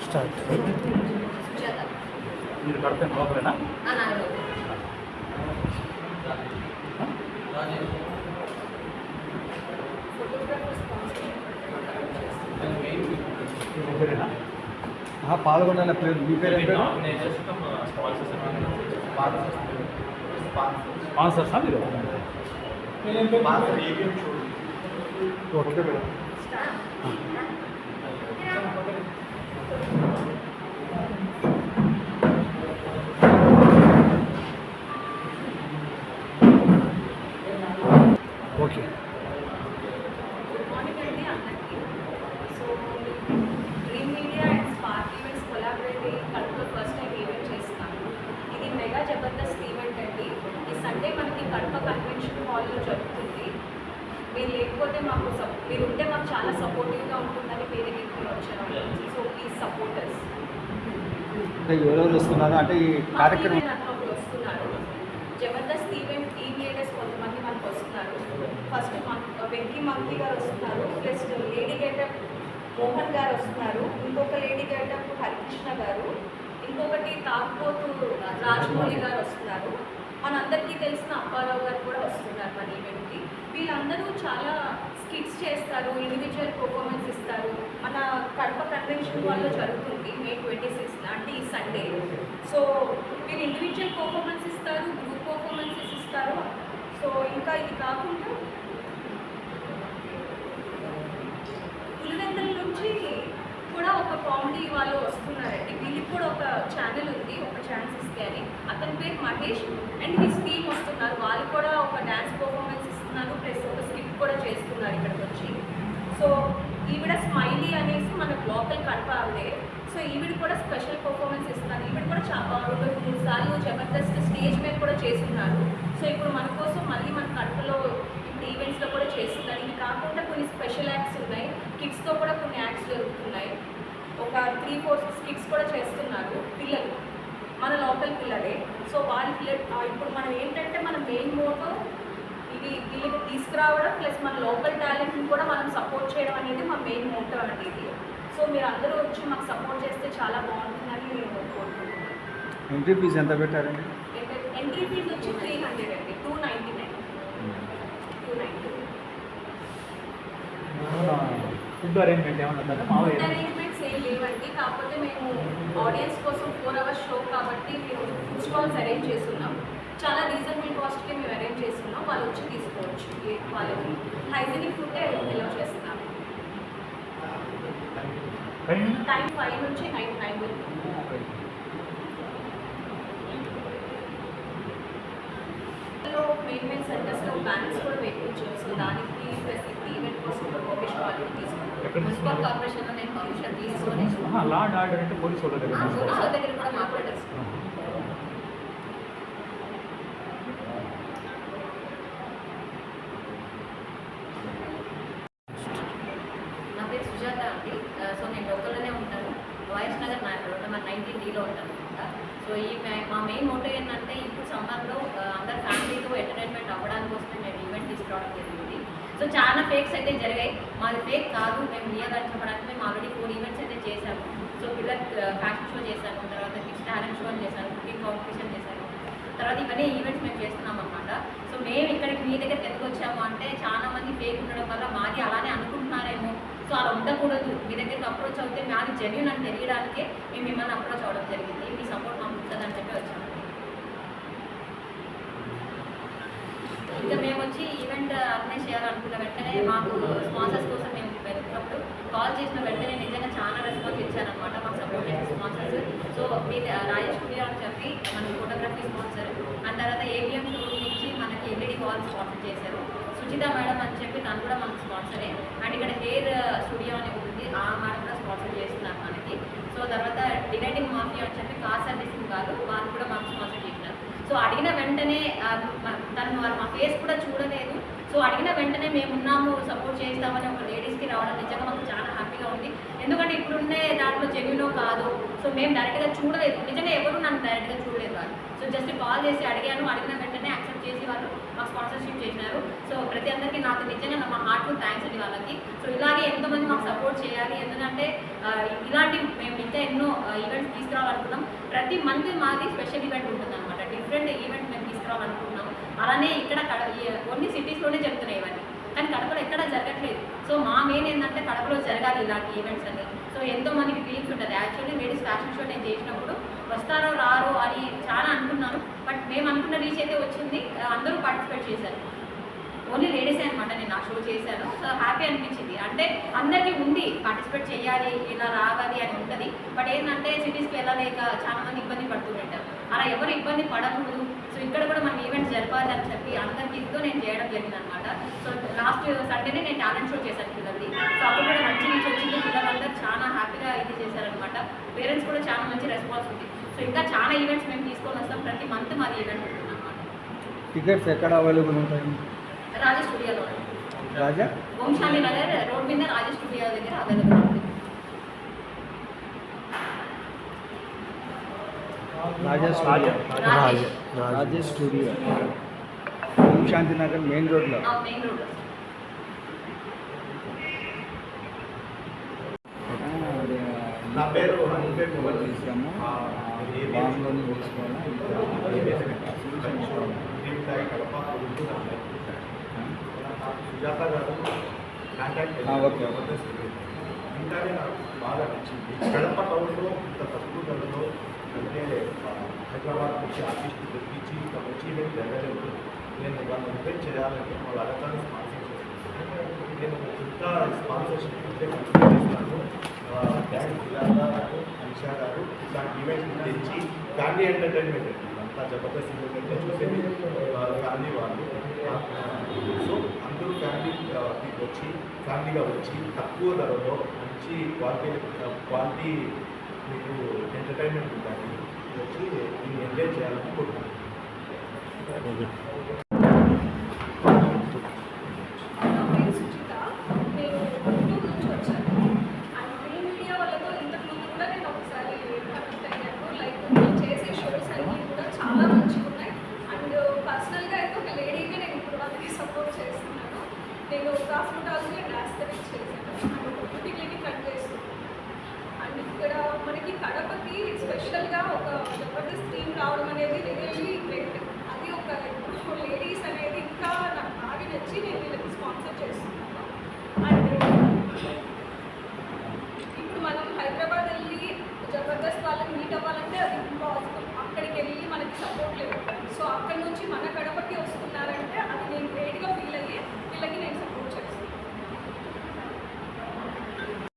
Start. మీరు కడితే లోపలేనా? పాల్గొన్న పేరు మీ పేరు ఏం పేరు? స్పాన్సర్సా మీరు? Okay madam. Okay. Jabardasth event అండి. ఈ సండే మనకి కడప కన్వెన్షన్ హాల్లో జరుగుతుంది. మీరు లేకపోతే మీరు ఉంటే మాకు చాలా సపోర్టివ్గా ఉంటుందని మీ దగ్గరికి వచ్చాను. So please supporters. అంటే ఎవరెవరు వస్తున్నారు? అంటే ఈ కార్యక్రమం వస్తున్నారు. జబర్దస్త్ ఈవెంట్ లీడర్స్ కొంతమంది మనకు వస్తున్నారు. ఫస్ట్ వెంకీ మంకీ గారు వస్తున్నారు, ప్లస్ లేడీ గెటప్ మోహన్ గారు వస్తున్నారు, ఇంకొక లేడీ గెటప్ హరికృష్ణ గారు, ఇంకొకటి తాగుపోతు రాజమౌళి గారు వస్తున్నారు. మనందరికీ తెలిసిన అప్పారావు గారు కూడా వస్తున్నారు మన ఈవెంట్కి. వీళ్ళందరూ చాలా స్కిట్స్ చేస్తారు, ఇండివిజువల్ పర్ఫార్మెన్స్ ఇస్తారు. మన కడప కన్వెన్షన్ వాళ్ళు జరుగుతుంది May 26 అంటే ఈ సండే. సో వీళ్ళు ఇండివిజువల్ పర్ఫార్మెన్స్ ఇస్తారు, గ్రూప్ పర్ఫార్మెన్సెస్ ఇస్తారు. సో ఇంకా ఇది కాకుండా పులివెందుల నుంచి కూడా ఒక కామెడీ వాళ్ళు వస్తున్నారండి. వీళ్ళకి కూడా ఒక ఛానల్ ఉంది, ఒక ఛాన్స్ ఇస్తే అని. అతని పేరు మహేష్ అండ్ హిస్ టీమ్ వస్తున్నారు. వాళ్ళు కూడా ఒక డ్యాన్స్ పర్ఫార్మెన్స్ ఇస్తున్నారు, ప్లస్ ఒక స్కిట్ కూడా చేస్తున్నారు ఇక్కడికి వచ్చి. సో ఈవిడ స్మైలీ అనేసి మన లోకల్ కడప ఆవిడే. సో ఈవిడ కూడా స్పెషల్ పర్ఫార్మెన్స్ ఇస్తున్నారు. ఈవిడ కూడా 2-3 సార్లు జబర్దస్త్ స్టేజ్ మీద కూడా చేస్తున్నారు. సో ఇప్పుడు మన కోసం మళ్ళీ మన కడపలో ఈవెంట్స్లో కూడా చేస్తున్నారు. ఇది కాకుండా కొన్ని స్పెషల్ యాక్ట్స్ ఉన్నాయి, కిడ్స్తో కూడా కొన్ని యాక్ట్స్ జరుగుతున్నాయి. ఒక 3-4 స్కిట్స్ కూడా చేస్తున్నారు పిల్లలు, మన లోకల్ పిల్లలే. సో వాళ్ళ ఇప్పుడు మనం ఏంటంటే మన మెయిన్ మోటో ఇది వీళ్ళకి తీసుకురావడం, ప్లస్ మన లోకల్ టాలెంట్ని కూడా మనం సపోర్ట్ చేయడం అనేది మా మెయిన్ మోటో అండి ఇది. సో మీరు అందరూ వచ్చి మాకు సపోర్ట్ చేస్తే చాలా బాగుంటుందని నేను కోరుకుంటున్నాను. ఎంట్రీ ఫీజు ఎంత పెట్టారండి? ఎంట్రీ ఫీజు వచ్చి 300 అండి, 299. ఫుడ్ అరేంజ్మెంట్ ఏమన్నా? ఫుడ్ అరేంజ్మెంట్స్ ఏం లేవండి. కాకపోతే మేము ఆడియన్స్ కోసం 4 అవర్స్ షో కాబట్టి మేము ఫుడ్ స్టాల్స్ అరేంజ్ చేస్తున్నాం. చాలా రీజనబుల్ కాస్ట్కి మేము అరేంజ్ చేస్తున్నాం. వాళ్ళు వచ్చి తీసుకోవచ్చు. వాళ్ళకి హైజీనిక్ ఫుడ్ ఎలా చేస్తున్నాం. టైం 5 నుంచి నైట్ 9 వరకు. మెయిన్ సెంటర్స్లో బ్యానర్స్ కూడా వేయించారు. సో దానికి ప్లస్ ఈవెంట్ కోసం పర్మిషన్ వాళ్ళు తీసుకున్నాం. మున్సిపల్ కార్పొరేషన్లో నేను పర్మిషన్ తీసుకొని పోలీసు వాళ్ళ దగ్గర కూడా మాట్లాడేస్తున్నాను. నా పేరు సుజాత అండి. సో నేను లోకల్లోనే ఉంటాను. వాయిస్ నగర్ నెంబర్ 19D ఉంటాను అనమాట. సో మా మెయిన్ మోటో ఏంటంటే ఇప్పుడు సమ్మర్లో అందరు ఫ్యామిలీతో ఎంటర్టైన్మెంట్ అవ్వడానికి కోసమే మేము ఈవెంట్ తీసుకురావడం జరిగింది. సో చాలా ఫేక్స్ అయితే జరిగాయి. మాది ఫేక్ కాదు, మేము నియర్గా చెప్పడానికి మేము ఆల్రెడీ 4 ఈవెంట్స్ అయితే చేశాము. సో పిల్లలు ఫ్యాషన్ షో చేశాను, తర్వాత కిడ్స్ టాలెంట్ షో చేశాను, కుకింగ్ కాంపిటీషన్ చేశాను, తర్వాత ఇవన్నీ ఈవెంట్స్ మేము చేస్తున్నాం అనమాట. సో మేము ఇక్కడికి మీ దగ్గరికి ఎందుకు వచ్చాము అంటే చాలా మంది ఫేక్ ఉండడం వల్ల మాది అలానే అనుకుంటున్నారేమో. సో అలా ఉండకూడదు, మీ దగ్గరికి అప్రోచ్ అవుతే మాది జెన్యూన్ అని తెలియడానికే మేము మిమ్మల్ని అప్రోచ్ అవ్వడం జరిగింది. మీ సపోర్ట్ మాకు ఉంటుందని చెప్పి వచ్చాము. ఇంకా మేము వచ్చి ఈవెంట్ ఆర్గనైజ్ చేయాలనుకున్న వెంటనే మాకు స్పాన్సర్స్ కోసం మేము వెళ్తున్నప్పుడు కాల్ చేసిన వెంటనే నిజంగా చాలా రెస్పాన్స్ ఇచ్చారనమాట మాకు సపోర్ట్ చేసే స్పాన్సర్స్. సో మీ రాజేష్ స్టూడియో అని చెప్పి మన ఫోటోగ్రఫీ స్పాన్సర్, అండ్ తర్వాత ABM షోరూమ్ నుంచి మనకి LED వాల్ స్పాన్సర్ చేశారు. సుజిత మేడం అని చెప్పి తను కూడా మనకు స్పాన్సరే. అండ్ ఇక్కడ హెయిర్ స్టూడియో అని ఉంది, ఆ మేడం కూడా స్పాన్సర్ చేస్తున్నారు మనకి. సో తర్వాత డిలైటింగ్ మాఫియా అని చెప్పి కార్ సర్వీసింగ్ కాదు, వాళ్ళు కూడా మనకు స్పాన్సర్ చేసినారు. సో అడిగిన వెంటనే తను మా ఫేస్ కూడా చూడలేదు. సో అడిగిన వెంటనే మేము ఉన్నాము సపోర్ట్ చేస్తామని ఒక లేడీస్కి రావడం నిజంగా మాకు చాలా హ్యాపీగా ఉంది. ఎందుకంటే ఇప్పుడుండే దాంట్లో జెన్యునో కాదు, సో మేము డైరెక్ట్గా చూడలేదు, నిజంగా ఎవరు నన్ను డైరెక్ట్గా చూడలేదు వాళ్ళు. సో జస్ట్ కాల్ చేసి అడిగాను, అడిగిన వెంటనే యాక్సెప్ట్ చేసి వాళ్ళు మాకు స్పాన్సర్షిప్ చేసినారు. సో ప్రతి అందరికీ నాకు నిజంగా మా హార్ట్ఫుల్ థ్యాంక్స్ అండి వాళ్ళకి. సో ఇలాగే ఎంతోమంది మాకు సపోర్ట్ చేయాలి, ఎందుకంటే ఇలాంటి మేము ఇంకా ఎన్నో ఈవెంట్స్ తీసుకురావాలనుకున్నాం. ప్రతి మంత్ మాది స్పెషల్ ఈవెంట్ ఉంటుంది అనమాట, డిఫరెంట్ ఈవెంట్ మేము తీసుకురావాలనుకుంటున్నాం. అలానే ఇక్కడ కొన్ని సిటీస్లోనే జరుగుతున్నాయి ఇవన్నీ, కానీ కడపలో ఎక్కడా జరగట్లేదు. సో మా మెయిన్ ఏంటంటే కడపలో జరగాలి ఇలాంటి ఈవెంట్స్ అని. సో ఎంతో మందికి డ్రీమ్స్ ఉంటుంది. యాక్చువల్లీ లేడీస్ ఫ్యాషన్ షో నేను చేసినప్పుడు వస్తారో రారో అని చాలా అనుకున్నాను, బట్ మేము అనుకున్న రీచ్ అయితే వచ్చింది. అందరూ పార్టిసిపేట్ చేశారు, ఓన్లీ లేడీసే అనమాట. నేను ఆ షో చేశాను, సో హ్యాపీ అనిపించింది. అంటే అందరికీ ఉంది పార్టిసిపేట్ చేయాలి, ఇలా రావాలి అని ఉంటుంది, బట్ ఏంటంటే సిటీస్కి వెళ్ళలేక చాలా మంది ఇబ్బంది పడుతుంటారు. అలా ఎవరు ఇబ్బంది పడకూడదు, సో ఇక్కడ కూడా మనం ఈవెంట్స్ జరపాలి అని చెప్పి అందరికీ ఇదితో నేను చేయడం జరిగింది అనమాట. సో లాస్ట్ సండేనే నేను టాలెంట్ షో చేశాను పిల్లల్ని. సో అప్పుడు కూడా మంచి రీచ్ వచ్చింది, పిల్లలందరూ చాలా హ్యాపీగా ఇది చేశారనమాట. పేరెంట్స్ కూడా చాలా మంచి రెస్పాన్స్ ఉంది. సో ఇంకా చాలా ఈవెంట్స్ మేము తీసుకొని వస్తాం, ప్రతి మంత్ మాది ఈవెంట్ ఉంటుంది అనమాట. టికెట్స్ ఎక్కడ అవైలబుల్ ఉంటాయి? రాజా స్టూడియోలో, రాజా వంశాలి నగర్ రోడ్ మీద రాజా స్టూడియో దగ్గర అవైలబుల్ ఉంది. రాజేష్ స్టూడియో ఓం శాంతి నగర్ మెయిన్ రోడ్లో. Main road. నా పేరు తీసాము బాంగ్లోని సుజాత గారు కాంటాక్ట్ ఓకే. ఇంకానే నాకు బాగా నచ్చింది. కడప టౌన్లో ఇంత తక్కువ ధరలో అంటే హైదరాబాద్ నుంచి ఆర్టిస్ట్ తెప్పించి ఇంత మంచి ఈవెంట్ జరగలేదు. నేను వాళ్ళని ఇన్వైట్ చేయాలంటే వాళ్ళ అడగానే స్పాన్సర్ చేస్తున్నాను. నేను ఇంత స్పాన్సర్షిప్ అంటే చేస్తున్నాను. డ్యాన్స్ సుజాత గారు, అనిషా గారు ఇట్లాంటి ఈవెంట్స్ తెచ్చి ఫ్యామిలీ ఎంటర్టైన్మెంట్ అంతా జబర్దస్త్ ఈవెంట్ చూసేది ఫ్యామిలీ వాళ్ళు. సో అందరూ వచ్చి ఫ్యామిలీగా వచ్చి తక్కువ ధరలో మంచి క్వాలిటీ మీకు ఎంటర్టైన్మెంట్ ఉంటుంది. వచ్చి దీన్ని ఎంజాయ్ చేయాలని కోరుకుంటున్నాను. నా పేరు సుచిత, నేను గుంటూరు నుంచి వచ్చాను. అండ్ ఫిల్మ్ మీడియా వాళ్ళతో ఇంతకుముందు కూడా నేను ఒకసారి కనెక్ట్ అయ్యాను. లైక్ నేను చేసే షోస్ అన్నీ కూడా చాలా మంచిగా ఉన్నాయి. అండ్ పర్సనల్గా అయితే ఒక లేడీకి నేను ఇప్పుడు వాళ్ళకి సపోర్ట్ చేస్తున్నాను. నేను కాస్మెటాలజీ అండ్ ఆస్థెటిక్స్ చేశాను, అండ్ ఒక బ్యూటీ క్లినిక్ రన్ చేస్తున్నాను. అండ్ ఇక్కడ మనకి కడపకి స్పెషల్గా ఒక జబర్దస్త్ టీమ్ రావడం అనేది రియల్లీ గ్రేట్. అది ఒక లేడీస్ అనేది ఇంకా నాకు బాగా నచ్చి నేను వీళ్ళకి స్పాన్సర్ చేస్తున్నాను. అండ్ ఇప్పుడు మనం హైదరాబాద్ వెళ్ళి జబర్దస్త్ వాళ్ళని మీట్ అవ్వాలంటే అది ఇంపాసిబుల్. అక్కడికి వెళ్ళి మనకి సపోర్ట్ లేదు. సో అక్కడి నుంచి మన కడపకి